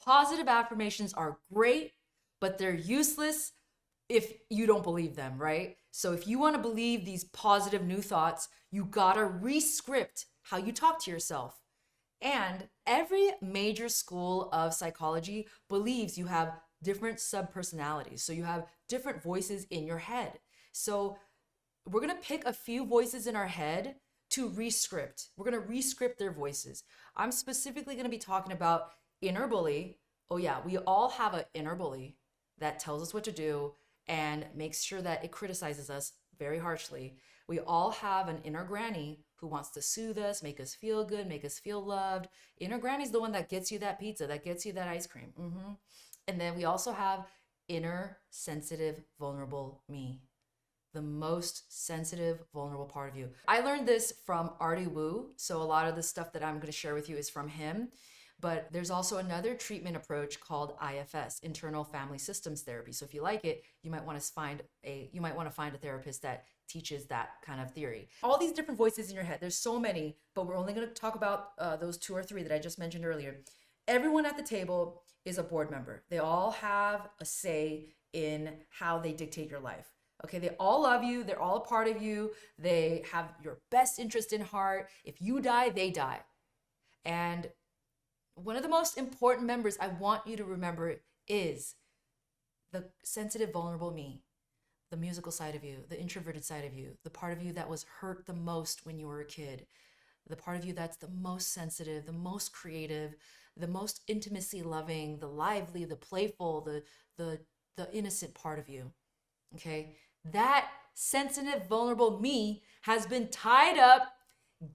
Positive affirmations are great, but they're useless if you don't believe them, right? So if you want to believe these positive new thoughts, you gotta re-script how you talk to yourself. And every major school of psychology believes you have different subpersonalities. So you have different voices in your head. So we're going to pick a few voices in our head to re-script. We're going to re-script their voices. I'm specifically going to be talking about inner bully. Oh yeah, we all have an inner bully that tells us what to do and makes sure that it criticizes us very harshly. We all have an inner granny who wants to soothe us, make us feel good, make us feel loved. Inner granny's the one that gets you that pizza, that gets you that ice cream. And then we also have inner sensitive, vulnerable me, the most sensitive, vulnerable part of you. I learned this from Artie Wu. So a lot of the stuff that I'm going to share with you is from him. But there's also another treatment approach called IFS, internal family systems therapy. So if you like it, you might want to find a therapist that teaches that kind of theory. All these different voices in your head, there's so many, but we're only going to talk about those 2 or 3 that I just mentioned earlier. Everyone at the table is a board member. They all have a say in how they dictate your life. Okay, they all love you. They're all a part of you. They have your best interest in heart. If you die, they die. And one of the most important members I want you to remember is the sensitive, vulnerable me, the musical side of you, the introverted side of you, the part of you that was hurt the most when you were a kid, the part of you that's the most sensitive, the most creative, the most intimacy loving, the lively, the playful, the innocent part of you. Okay? That sensitive, vulnerable me has been tied up,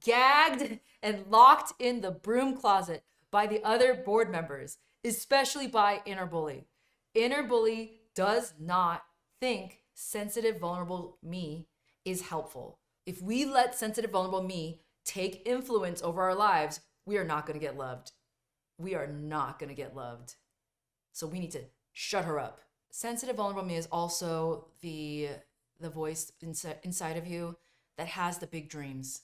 gagged, and locked in the broom closet by the other board members, especially by inner bully. Inner bully does not think sensitive, vulnerable me is helpful. If we let sensitive, vulnerable me take influence over our lives, we are not going to get loved. We are not going to get loved. So we need to shut her up. Sensitive, vulnerable me is also the voice inside of you that has the big dreams.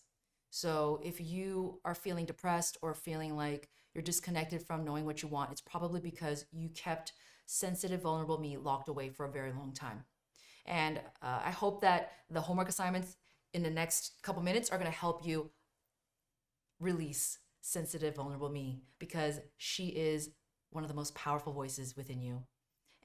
So if you are feeling depressed or feeling like you're disconnected from knowing what you want, it's probably because you kept sensitive, vulnerable me locked away for a very long time. And I hope that the homework assignments in the next couple minutes are going to help you release sensitive, vulnerable me, because she is one of the most powerful voices within you.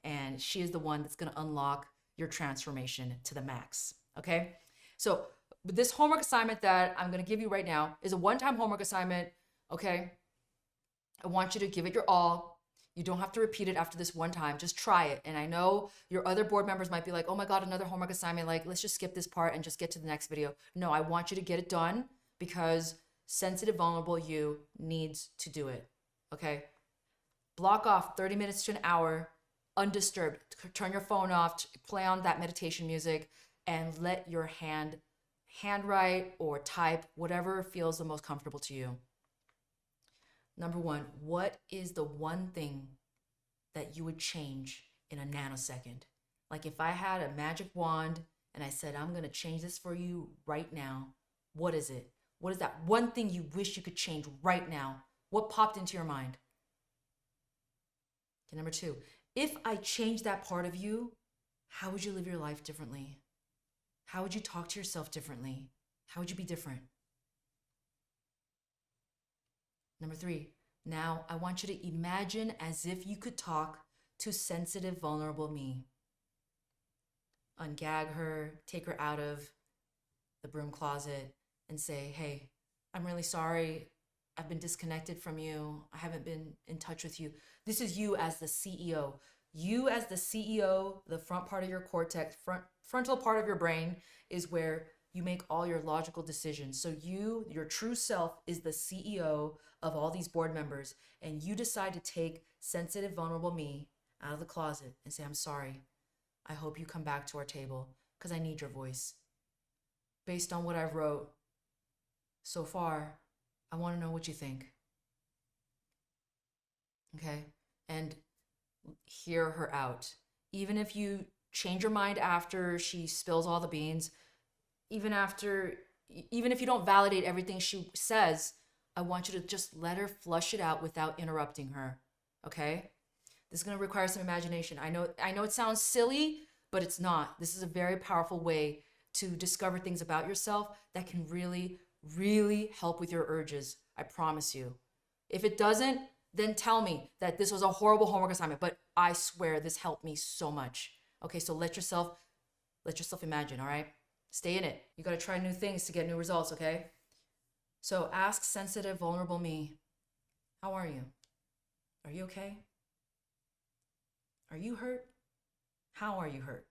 And she is the one that's going to unlock your transformation to the max. Okay? So this homework assignment that I'm going to give you right now is a one-time homework assignment. Okay? I want you to give it your all. You don't have to repeat it after this one time. Just try it. And I know your other board members might be like, oh my God, another homework assignment. Like, let's just skip this part and just get to the next video. No, I want you to get it done because sensitive, vulnerable you needs to do it. Okay? Block off 30 minutes to an hour, undisturbed. Turn your phone off, play on that meditation music, and let your handwrite or type, whatever feels the most comfortable to you. Number 1, what is the one thing that you would change in a nanosecond? Like if I had a magic wand and I said, I'm going to change this for you right now, what is it? What is that one thing you wish you could change right now? What popped into your mind? Okay, number 2, if I change that part of you, how would you live your life differently? How would you talk to yourself differently? How would you be different? Number 3, now I want you to imagine as if you could talk to sensitive, vulnerable me. Ungag her, take her out of the broom closet and say, hey, I'm really sorry. I've been disconnected from you. I haven't been in touch with you. This is you as the CEO. You as the CEO, the front part of your cortex, frontal part of your brain is where you make all your logical decisions. So you, your true self, is the CEO of all these board members, and you decide to take sensitive, vulnerable me out of the closet and say, I'm sorry. I hope you come back to our table because I need your voice. Based on what I wrote so far, I want to know what you think. Okay? And hear her out. Even if you change your mind after she spills all the beans, even if you don't validate everything she says, I want you to just let her flush it out without interrupting her. Okay? This is going to require some imagination. I know it sounds silly, but it's not. This is a very powerful way to discover things about yourself that can really, really help with your urges. I promise you. If it doesn't, then tell me that this was a horrible homework assignment, but I swear this helped me so much. Okay, so let yourself imagine, all right? Stay in it. You got to try new things to get new results, okay? So ask sensitive, vulnerable me, how are you? Are you okay? Are you hurt? How are you hurt?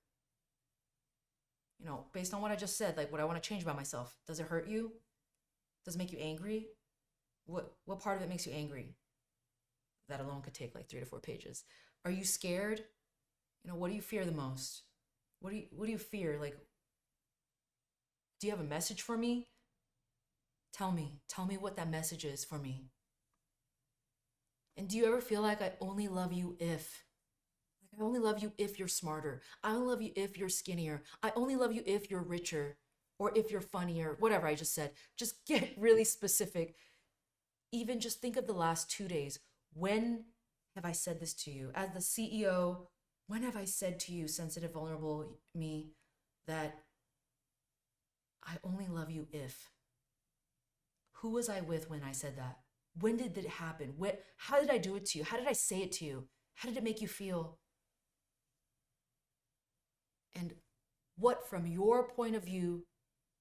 Based on what I just said, like what I want to change about myself. Does it hurt you? Does it make you angry? What part of it makes you angry? That alone could take like 3 to 4 pages. Are you scared? What do you fear the most? What do you fear? Like, do you have a message for me? Tell me what that message is for me. And do you ever feel like I only love you if? Like, I only love you if you're smarter. I only love you if you're skinnier. I only love you if you're richer or if you're funnier, whatever I just said. Just get really specific. Even just think of the last 2 days. When have I said this to you? As the CEO, when have I said to you, sensitive, vulnerable me, that I only love you if? Who was I with when I said that? When did it happen? How did I do it to you? How did I say it to you? How did it make you feel? And what, from your point of view,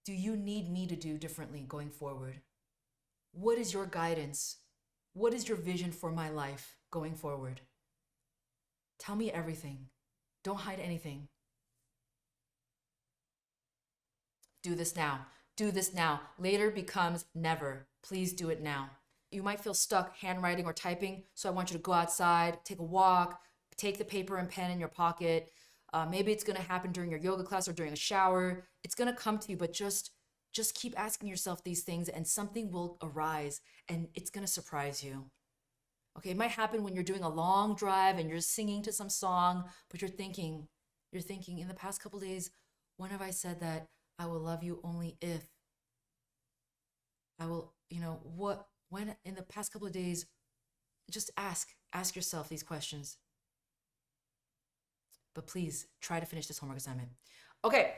do you need me to do differently going forward? What is your guidance? What is your vision for my life going forward? Tell me everything. Don't hide anything. Do this now. Do this now. Later becomes never. Please do it now. You might feel stuck handwriting or typing, so I want you to go outside, take a walk, take the paper and pen in your pocket. Maybe it's going to happen during your yoga class or during a shower. It's going to come to you, but just keep asking yourself these things and something will arise and it's going to surprise you. Okay, it might happen when you're doing a long drive and you're singing to some song, but you're thinking in the past couple days, when have I said that I will love you only if I will, when in the past couple of days, just ask yourself these questions. But please try to finish this homework assignment. Okay,